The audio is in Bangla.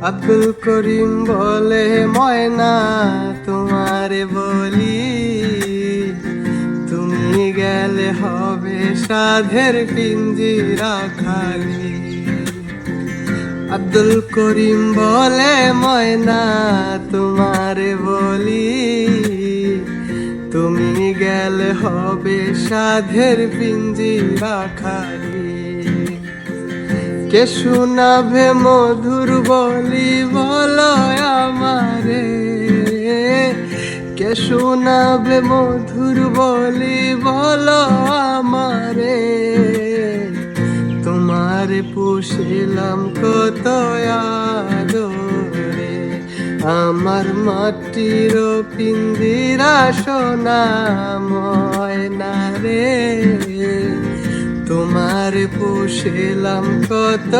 আব্দুল করিম বলে ময়না তোমারে বলি, তুমি গেলে হবে সাধের পিঞ্জিরা খালি। আব্দুল করিম বলে ময়না তোমারে বলি, তুমি গেলে হবে সাধের পিঞ্জিরা খালি। কে শোনাবে মধুর বলি বলো আমারে, কে শোনাবে মধুর বলি বলো আমারে। তোমারে পুষিলাম কত আদরে, আমার মাটির পিঞ্জিরা সোনা ময়না রে। তোমার পুষিলাম কত